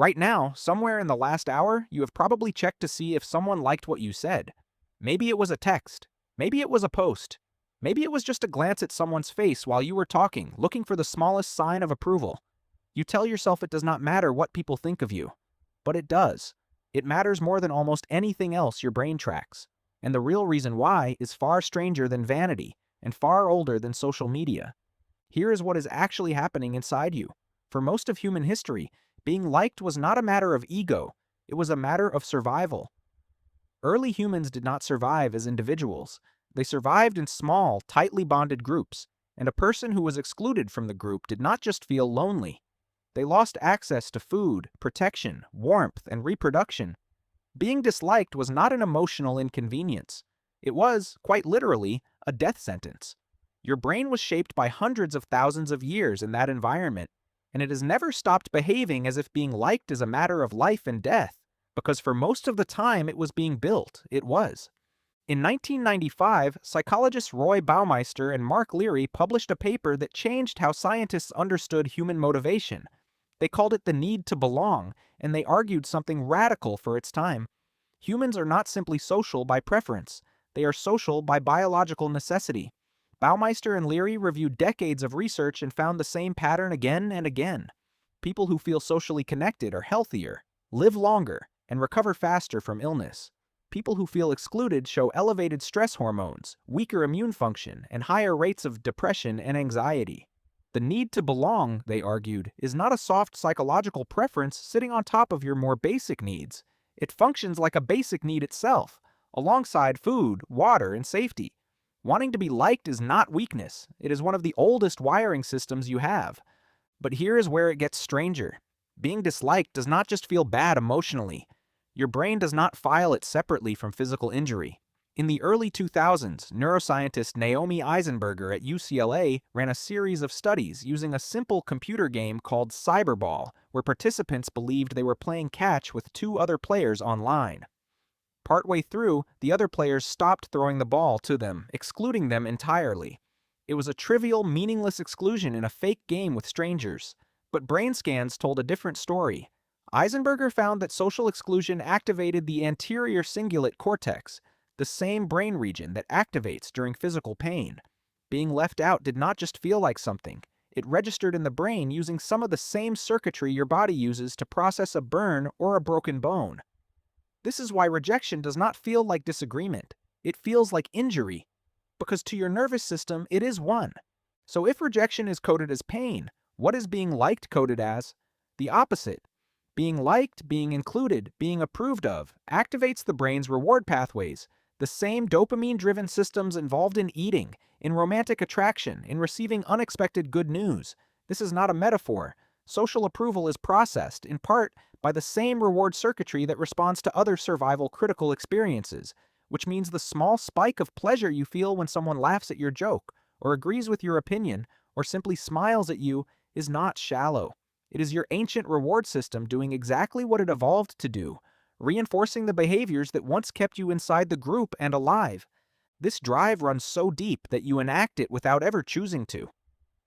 Right now, somewhere in the last hour, you have probably checked to see if someone liked what you said. Maybe it was a text. Maybe it was a post. Maybe it was just a glance at someone's face while you were talking, looking for the smallest sign of approval. You tell yourself it does not matter what people think of you. But it does. It matters more than almost anything else your brain tracks. And the real reason why is far stranger than vanity and far older than social media. Here is what is actually happening inside you. For most of human history, being liked was not a matter of ego, it was a matter of survival. Early humans did not survive as individuals. They survived in small, tightly bonded groups, and a person who was excluded from the group did not just feel lonely. They lost access to food, protection, warmth, and reproduction. Being disliked was not an emotional inconvenience. It was, quite literally, a death sentence. Your brain was shaped by hundreds of thousands of years in that environment, and it has never stopped behaving as if being liked is a matter of life and death, because for most of the time it was being built, it was. In 1995, psychologists Roy Baumeister and Mark Leary published a paper that changed how scientists understood human motivation. They called it the need to belong, and they argued something radical for its time. Humans are not simply social by preference. They are social by biological necessity. Baumeister and Leary reviewed decades of research and found the same pattern again and again. People who feel socially connected are healthier, live longer, and recover faster from illness. People who feel excluded show elevated stress hormones, weaker immune function, and higher rates of depression and anxiety. The need to belong, they argued, is not a soft psychological preference sitting on top of your more basic needs. It functions like a basic need itself, alongside food, water, and safety. Wanting to be liked is not weakness. It is one of the oldest wiring systems you have. But here is where it gets stranger. Being disliked does not just feel bad emotionally. Your brain does not file it separately from physical injury. In the early 2000s, neuroscientist Naomi Eisenberger at UCLA ran a series of studies using a simple computer game called Cyberball, where participants believed they were playing catch with two other players online. Partway through, the other players stopped throwing the ball to them, excluding them entirely. It was a trivial, meaningless exclusion in a fake game with strangers. But brain scans told a different story. Eisenberger found that social exclusion activated the anterior cingulate cortex, the same brain region that activates during physical pain. Being left out did not just feel like something. It registered in the brain using some of the same circuitry your body uses to process a burn or a broken bone. This is why rejection does not feel like disagreement. It feels like injury, because to your nervous system, it is one. So if rejection is coded as pain, what is being liked coded as? The opposite. Being liked, being included, being approved of, activates the brain's reward pathways, the same dopamine-driven systems involved in eating, in romantic attraction, in receiving unexpected good news. This is not a metaphor. Social approval is processed, in part, by the same reward circuitry that responds to other survival-critical experiences, which means the small spike of pleasure you feel when someone laughs at your joke, or agrees with your opinion, or simply smiles at you, is not shallow. It is your ancient reward system doing exactly what it evolved to do, reinforcing the behaviors that once kept you inside the group and alive. This drive runs so deep that you enact it without ever choosing to.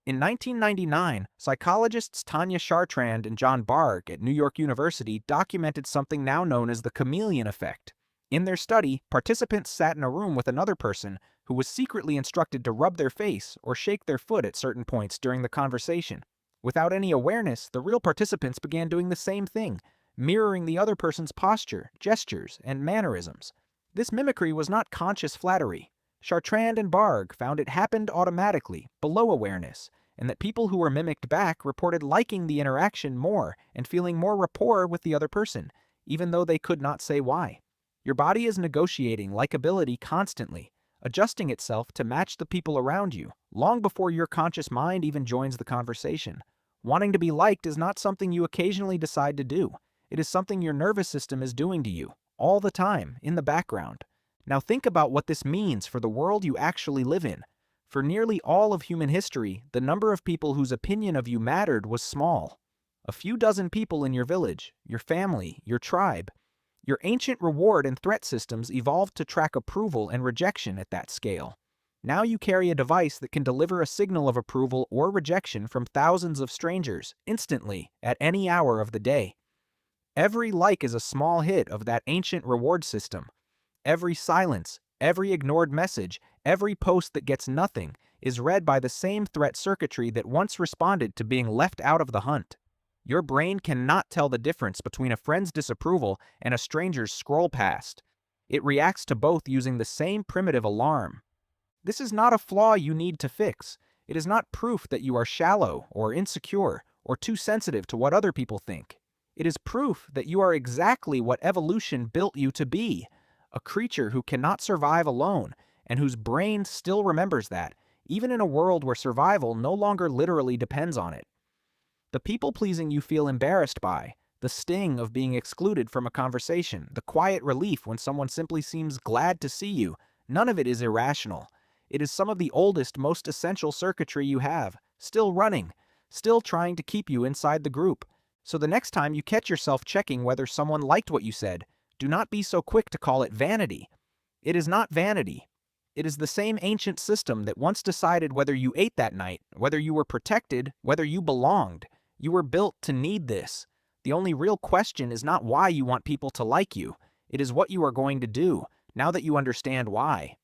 In 1999, psychologists Tanya Chartrand and John Bargh at New York University documented something now known as the chameleon effect. In their study, participants sat in a room with another person who was secretly instructed to rub their face or shake their foot at certain points during the conversation. Without any awareness, the real participants began doing the same thing, mirroring the other person's posture, gestures, and mannerisms. This mimicry was not conscious flattery. Chartrand and Bargh found it happened automatically, below awareness, and that people who were mimicked back reported liking the interaction more and feeling more rapport with the other person, even though they could not say why. Your body is negotiating likability constantly, adjusting itself to match the people around you, long before your conscious mind even joins the conversation. Wanting to be liked is not something you occasionally decide to do. It is something your nervous system is doing to you, all the time, in the background. Now think about what this means for the world you actually live in. For nearly all of human history, the number of people whose opinion of you mattered was small. A few dozen people in your village, your family, your tribe. Your ancient reward and threat systems evolved to track approval and rejection at that scale. Now you carry a device that can deliver a signal of approval or rejection from thousands of strangers, instantly, at any hour of the day. Every like is a small hit of that ancient reward system. Every silence, every ignored message, every post that gets nothing is read by the same threat circuitry that once responded to being left out of the hunt. Your brain cannot tell the difference between a friend's disapproval and a stranger's scroll past. It reacts to both using the same primitive alarm. This is not a flaw you need to fix. It is not proof that you are shallow or insecure or too sensitive to what other people think. It is proof that you are exactly what evolution built you to be, a creature who cannot survive alone and whose brain still remembers that, even in a world where survival no longer literally depends on it. The people-pleasing you feel embarrassed by, the sting of being excluded from a conversation, the quiet relief when someone simply seems glad to see you, none of it is irrational. It is some of the oldest, most essential circuitry you have, still running, still trying to keep you inside the group. So the next time you catch yourself checking whether someone liked what you said, do not be so quick to call it vanity. It is not vanity. It is the same ancient system that once decided whether you ate that night, whether you were protected, whether you belonged. You were built to need this. The only real question is not why you want people to like you. It is what you are going to do, now that you understand why.